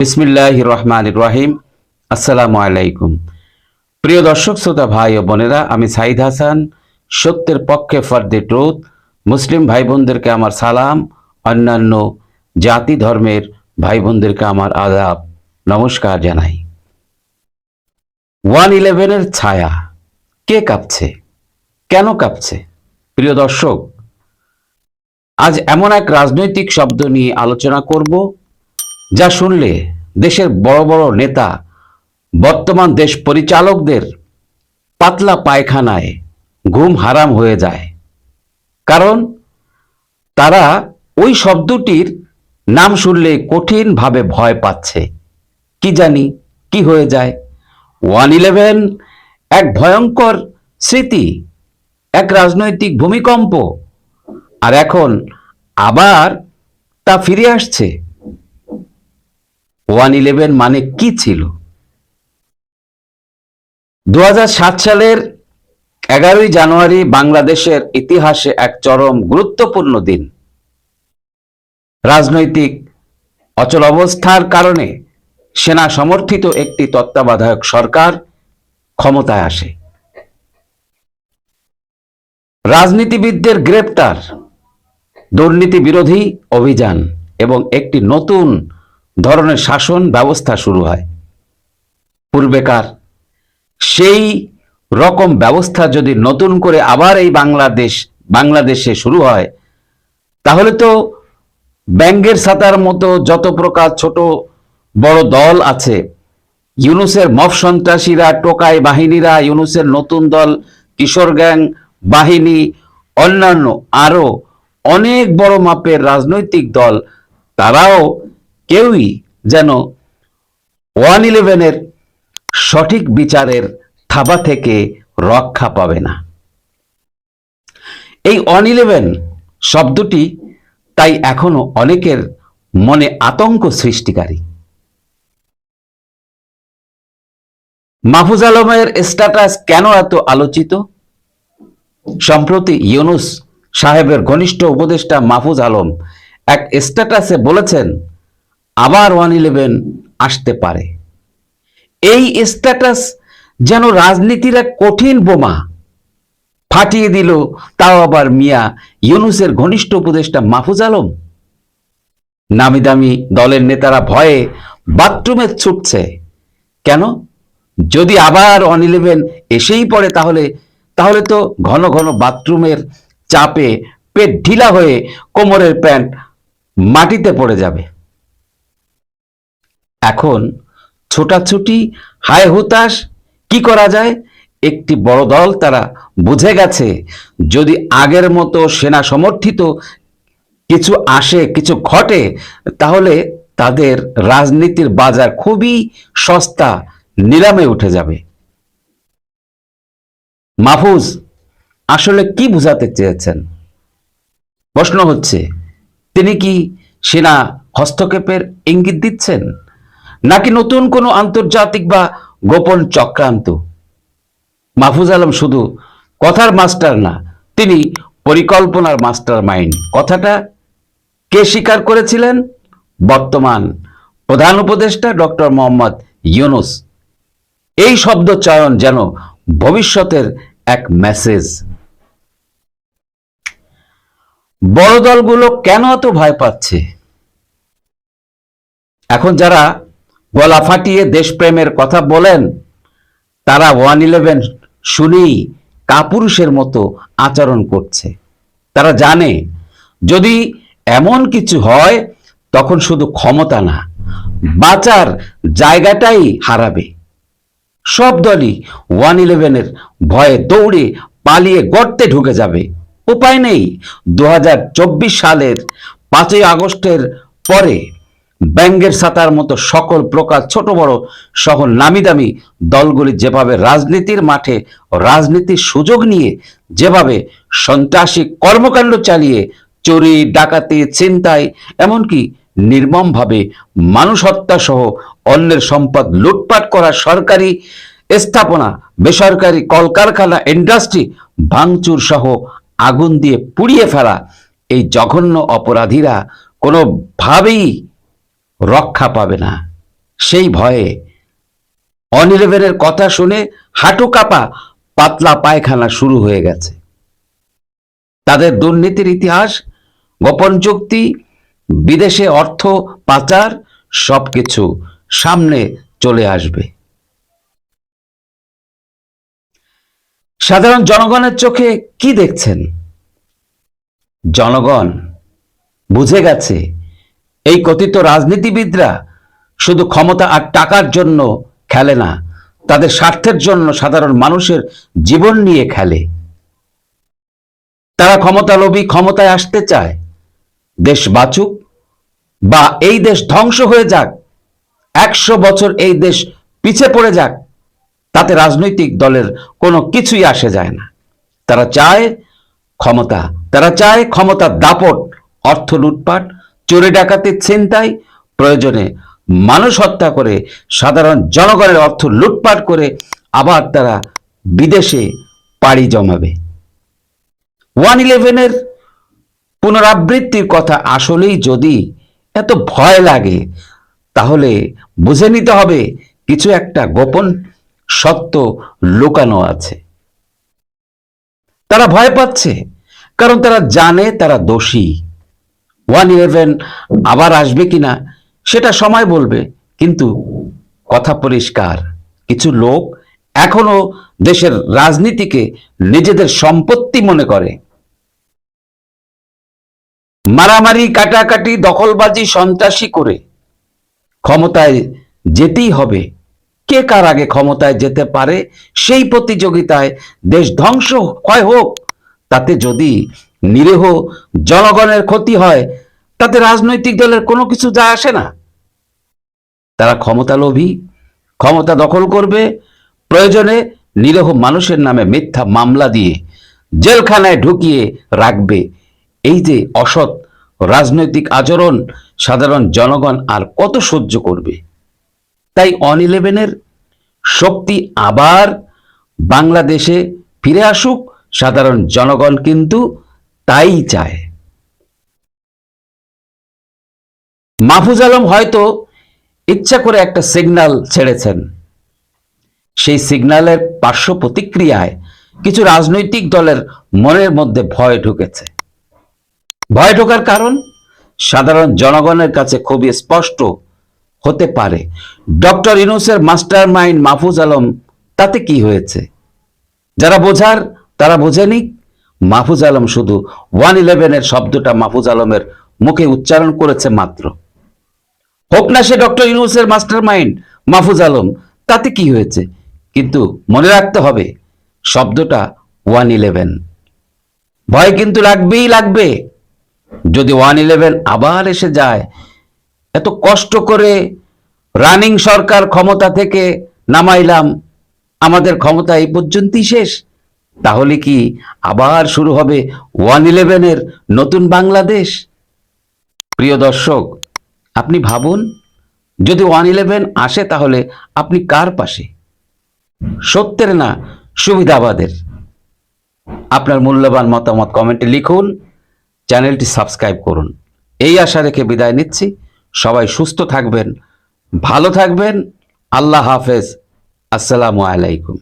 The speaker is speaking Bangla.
বিসমিল্লাহির রহমানির রহিম। আসসালামু আলাইকুম। প্রিয় দর্শক শ্রোতা ভাই ও বোনেরা, আমি সাইদ হাসান, সত্যের পক্ষে ফর দি ট্রুথ। মুসলিম ভাই বোনদেরকে আমার সালাম, অন্যান্য জাতি ধর্মের ভাই বোনদেরকে আমার আদাব, নমস্কার জানাই। 111-এর ছায়া কে কাঁপছে, কেন কাঁপছে? প্রিয় দর্শক, আজ এমন এক রাজনৈতিক শব্দ নিয়ে আলোচনা করব যা শুনলে দেশের বড় বড় নেতা, বর্তমান দেশ পরিচালকদের পাতলা পায়খানায় ঘুম হারাম হয়ে যায়। কারণ তারা ওই শব্দটির নাম শুনলে কঠিনভাবে ভয় পাচ্ছে। কি জানি কি হয়ে যায়। 111 এক ভয়ঙ্কর স্মৃতি, এক রাজনৈতিক ভূমিকম্প, আর এখন আবার তা ফিরে আসছে। 111 মানে কি ছিল? 2007 সালের 11ই জানুয়ারি বাংলাদেশের ইতিহাসে এক চরম গুরুত্বপূর্ণ দিন। রাজনৈতিক অচল অবস্থার কারণে সেনা সমর্থিত একটি তত্ত্বাবধায়ক সরকার ক্ষমতায় আসে। রাজনীতিবিদদের গ্রেপ্তার, দুর্নীতি বিরোধী অভিযান এবং একটি নতুন ধরনের শাসন ব্যবস্থা শুরু হয়। পূর্বেকার সেই রকম ব্যবস্থা যদি নতুন করে আবার এই বাংলাদেশে শুরু হয়, তাহলে তো ব্যাঙ্গের ছাতার মতো যত প্রকার ছোট বড় দল আছে, ইউনূসের মব সন্ত্রাসীরা, টোকাই বাহিনীরা, ইউনূসের নতুন দল, কিশোর গ্যাং বাহিনী, অন্যান্য আরো অনেক বড় মাপের রাজনৈতিক দল, তারাও কেউই যেন 111-এর সঠিক বিচারের থাবা থেকে রক্ষা পাবে না। এই 111 শব্দটি তাই এখনো অনেকের মনে আতঙ্ক সৃষ্টিকারী। মাহফুজ আলমের স্ট্যাটাস কেন এত আলোচিত? সম্প্রতি ইউনূস সাহেবের ঘনিষ্ঠ উপদেষ্টা মাহফুজ আলম এক স্ট্যাটাসে বলেছেন, আবার 111 আসতে পারে। এই স্ট্যাটাস যেন রাজনীতির এক কঠিন বোমা ফাটিয়ে দিল, তাও আবার মিয়া ইউনূসের ঘনিষ্ঠ উপদেষ্টা মাহফুজ আলম। নামি দামি দলের নেতারা ভয়ে বাথরুমে ছুটছে। কেন? যদি আবার 111 এসেই পড়ে, তাহলে তো ঘন ঘন বাথরুমের চাপে পেট ঢিলা হয়ে কোমরের প্যান্ট মাটিতে পড়ে যাবে। এখন ছোটাছুটি, হায় হুতাশ, কি করা যায়? একটি বড় দল তারা বুঝে গেছে, যদি আগের মতো সেনা সমর্থিত কিছু আসে, কিছু ঘটে, তাহলে তাদের রাজনীতির বাজার খুবই সস্তা, নিলামে উঠে যাবে। মাহফুজ আসলে কি বোঝাতে চেয়েছেন? প্রশ্ন হচ্ছে, তিনি কি সেনা হস্তক্ষেপের ইঙ্গিত দিচ্ছেন, নাকি নতুন কোনো আন্তর্জাতিক বা গোপন চক্রান্ত? মাহফুজ আলম শুধু কথার মাস্টার না, তিনি পরিকল্পনার মাস্টার মাইন্ড। কথাটা কে স্বীকার করেছিলেন? বর্তমান প্রধান উপদেষ্টা ডক্টর মোহাম্মদ ইউনূস। এই শব্দ চয়ন যেন ভবিষ্যতের এক মেসেজ। বড় দলগুলো কেন এত ভয় পাচ্ছে? এখন যারা গলা ফাটিয়ে দেশপ্রেমের কথা বলেন, তারা 111 শুনেই কাপুরুষের মতো আচরণ করছে। তারা জানে, যদি এমন কিছু হয়, তখন শুধু ক্ষমতা না, বাঁচার জায়গাটাই হারাবে। সব দলই 111-এর ভয়ে দৌড়ে পালিয়ে গর্তে ঢুকে যাবে। উপায় নেই। 2024 সালের 5ই আগস্টের পরে ব্যাঙ্গের ছাতার মতো সকল প্রকার ছোট বড় সহ নামি দামি দলগুলি যেভাবে রাজনীতির মাঠে রাজনীতির সুযোগ নিয়ে যেভাবে সন্ত্রাসী কর্মকাণ্ড চালিয়ে চুরি, ডাকাতি, ছিনতাই, এমনকি নির্মমভাবে মানুষ হত্যা সহ অন্যের সম্পদ লুটপাট করা, সরকারি স্থাপনা, বেসরকারি কলকারখানা, ইন্ডাস্ট্রি ভাঙচুর সহ আগুন দিয়ে পুড়িয়ে ফেলা, এই জঘন্য অপরাধীরা কোনোভাবেই রক্ষা পাবে না। সেই ভয়ে অন ইলেভেনের কথা শুনে হাঁটু কাঁপা পাতলা পায়খানা শুরু হয়ে গেছে। তাদের দুর্নীতির ইতিহাস, গোপন চুক্তি, বিদেশে অর্থ পাচার সবকিছু সামনে চলে আসবে। সাধারণ জনগণের চোখে কি দেখছেন? জনগণ বুঝে গেছে এই কথিত রাজনীতিবিদরা শুধু ক্ষমতা আর টাকার জন্য খেলে না, তাদের স্বার্থের জন্য সাধারণ মানুষের জীবন নিয়ে খেলে। তারা ক্ষমতালোভী, ক্ষমতায় আসতে চায়, দেশ বাঁচুক বা এই দেশ ধ্বংস হয়ে যাক, 100 বছর এই দেশ পিছে পড়ে যাক, তাতে রাজনৈতিক দলের কোনো কিছুই আসে যায় না। তারা চায় ক্ষমতা, তারা চায় ক্ষমতার দাপট, অর্থ লুটপাট, চোরে ডাকাতি, ছিনতাই, প্রয়োজনে মানুষ হত্যা করে সাধারণ জনগণের অর্থ লুটপাট করে আবার তারা বিদেশে পাড়ি জমাবে। 1/11-এর পুনরাবৃত্তির কথা আসলেই যদি এত ভয় লাগে, তাহলে বুঝে নিতে হবে কিছু একটা গোপন সত্য লুকানো আছে। তারা ভয় পাচ্ছে কারণ তারা জানে তারা দোষী। 1/11 আবার আসবে কিনা সেটা সময় বলবে, কিন্তু কথা পরিষ্কার, কিছু লোক এখনো দেশের রাজনীতিকে নিজেদের সম্পত্তি মনে করে। মারামারি, কাটাকাটি, দখলবাজি, সন্ত্রাসী করে ক্ষমতায় যেতেই হবে। কে কার আগে ক্ষমতায় যেতে পারে সেই প্রতিযোগিতায় দেশ ধ্বংস হয় হোক, তাতে যদি নিরীহ জনগণের ক্ষতি হয় তাতে রাজনৈতিক দলের কোনো কিছু যায় আসে না। তারা ক্ষমতালোভী, ক্ষমতা দখল করবে, প্রয়োজনে নিরীহ মানুষের নামে মিথ্যা মামলা দিয়ে জেলখানায় ঢুকিয়ে রাখবে। এই যে অসৎ রাজনৈতিক আচরণ সাধারণ জনগণ আর কত সহ্য করবে? তাই 1/11-এর শক্তি আবার বাংলাদেশে ফিরে আসুক, সাধারণ জনগণ কিন্তু তাই চায়। মাহফুজ আলম হয়তো ইচ্ছা করে একটা সিগন্যাল ছেড়েছেন, সেই সিগন্যালের পার্শ্ব প্রতিক্রিয়ায় কিছু রাজনৈতিক দলের মনের মধ্যে ভয় ঢুকেছে। ভয় ঢোকার কারণ সাধারণ জনগণের কাছে খুবই স্পষ্ট হতে পারে। ডক্টর ইউনূসের মাস্টার মাইন্ড মাহফুজ আলম, তাতে কি হয়েছে? যারা বোঝার তারা বোঝে নিক। মাহফুজ আলম শুধু 1/11-এর শব্দটা মাহফুজ আলমের মুখে উচ্চারণ করেছে মাত্র। হোক না সে ডক্টর ইউনূসের মাস্টার মাইন্ড মাহফুজ আলম, তাতে কি হয়েছে? কিন্তু মনে রাখতে হবে শব্দটা 1/11। ভয় কিন্তু লাগবেই লাগবে। যদি 1/11 আবার এসে যায়, এত কষ্ট করে রানিং সরকার ক্ষমতা থেকে নামাইলাম, আমাদের ক্ষমতা এই পর্যন্তই শেষ, তাহলে কি আবার শুরু হবে 1/11-এর নতুন বাংলাদেশ? প্রিয় দর্শক, আপনি ভাবুন, যদি 1/11 আসে তাহলে আপনি কার পাশে? সত্যের না সুবিধাবাদের? আপনার মূল্যবান মতামত কমেন্টে লিখুন, চ্যানেলটি সাবস্ক্রাইব করুন। এই আশা রেখে বিদায় নিচ্ছি। সবাই সুস্থ থাকবেন, ভালো থাকবেন। আল্লাহ হাফেজ। আসসালামু আলাইকুম।